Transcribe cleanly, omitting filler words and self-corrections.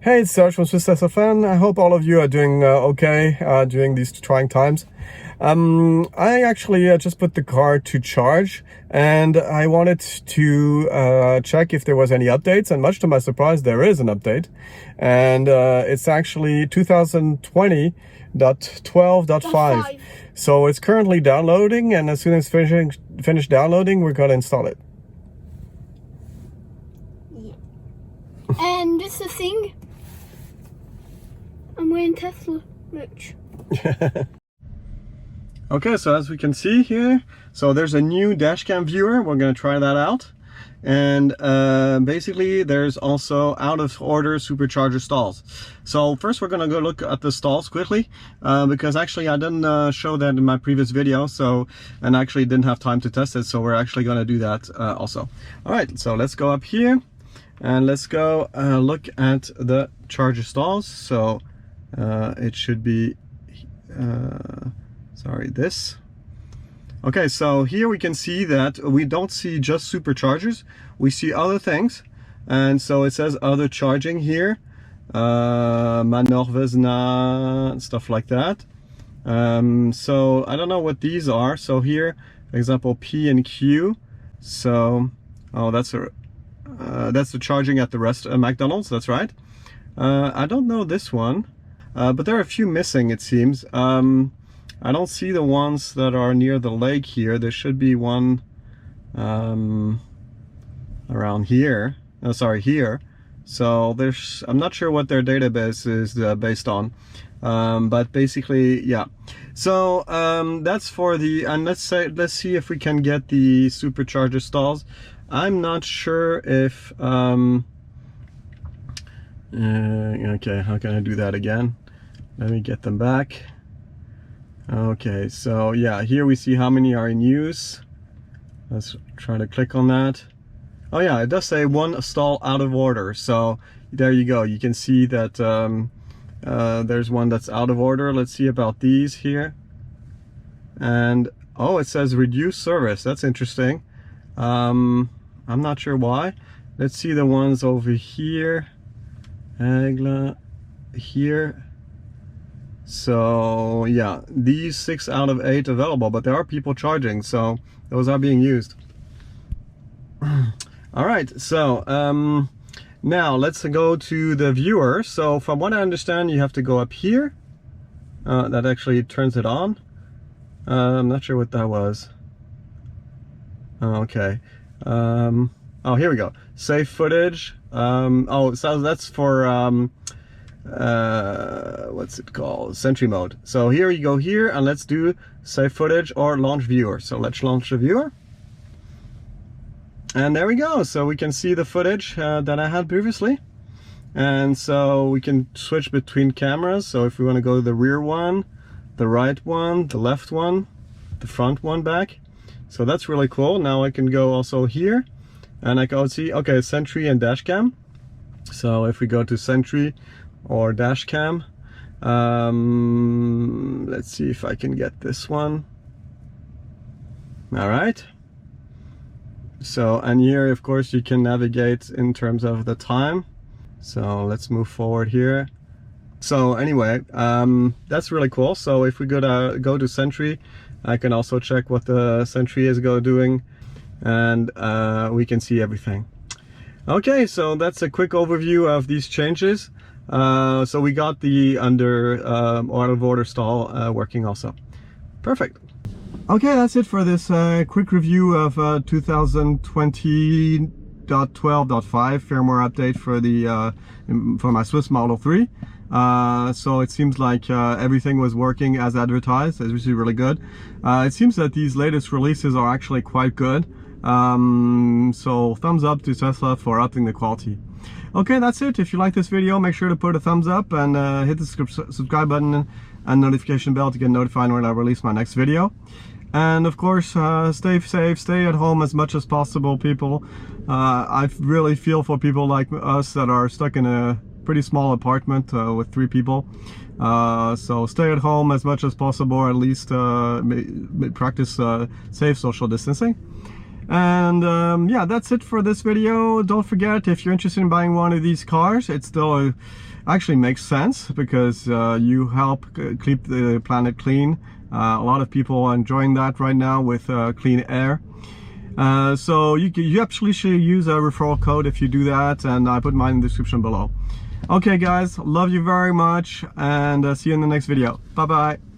Hey, it's Serge from Swiss SFN. I hope all of you are doing okay during these trying times. I actually just put the car to charge, and I wanted to check if there was any updates, and much to my surprise there is an update, and it's actually 2020.12.5. So it's currently downloading, and as soon as finished downloading, we're gonna install it. Yeah. And just the thing, I'm wearing Tesla merch. Okay, so as we can see here, so there's a new Dashcam Viewer. We're going to try that out. And basically there's also out of order Supercharger Stalls. So first we're going to go look at the stalls quickly, because actually I didn't show that in my previous video, and actually didn't have time to test it, so we're actually going to do that also. All right, so let's go up here and let's go look at the charger stalls. So it should be this. Okay, so here we can see that we don't see just superchargers, we see other things, and so it says other charging here, Manorvezna, stuff like that. So I don't know what these are. So here, for example, P and Q. So that's the charging at the McDonald's. That's right. I don't know this one, but there are a few missing, it seems. I don't see the ones that are near the lake here. There should be one around here. Oh, sorry, here. So I'm not sure what their database is based on, but basically, yeah. So that's for and let's see if we can get the Supercharger stalls. I'm not sure if okay, how can I do that again? Let me get them back. Okay, so yeah, here we see how many are in use. Let's try to click on that. Oh yeah, it does say one stall out of order. So there you go. You can see that there's one that's out of order. Let's see about these here. And oh, it says reduce service. That's interesting. I'm not sure why. Let's see the ones over here. Here. So yeah, these 6 out of 8 available, but there are people charging, so those are being used. All right, so now let's go to the viewer. So from what I understand, you have to go up here. That actually turns it on. I'm not sure what that was. Okay. Oh, here we go. Save footage. Oh, so that's for what's it called, Sentry mode. So here you go here, and let's do save footage or launch viewer. So let's launch the viewer, and there we go. So we can see the footage that I had previously, and so we can switch between cameras. So if we want to go to the rear one, the right one, the left one, the front one back, so that's really cool. Now I can go also here, and I can see, okay, Sentry and Dash Cam. So if we go to Sentry or Dash Cam, let's see if I can get this one. All right, so, and here of course you can navigate in terms of the time. So let's move forward here. So anyway, that's really cool. So if we go to Sentry, I can also check what the Sentry is doing, and we can see everything. Okay, so that's a quick overview of these changes. So we got the out of order stall working also. Perfect. Okay, that's it for this quick review of 2020.12.5 firmware update for my Swiss Model 3. So it seems like everything was working as advertised. It's really, really good. It seems that these latest releases are actually quite good. So thumbs up to Tesla for upping the quality. Okay, that's it. If you like this video, make sure to put a thumbs up and hit the subscribe button and notification bell to get notified when I release my next video. And of course, stay safe, stay at home as much as possible, people. I really feel for people like us that are stuck in a pretty small apartment with 3 people. So stay at home as much as possible, or at least practice safe social distancing. And yeah, that's it for this video. Don't forget, if you're interested in buying one of these cars, it still actually makes sense because you help keep the planet clean. A lot of people are enjoying that right now with clean air. So you actually should use a referral code if you do that, and I put mine in the description below. Okay guys, love you very much, and see you in the next video. Bye bye.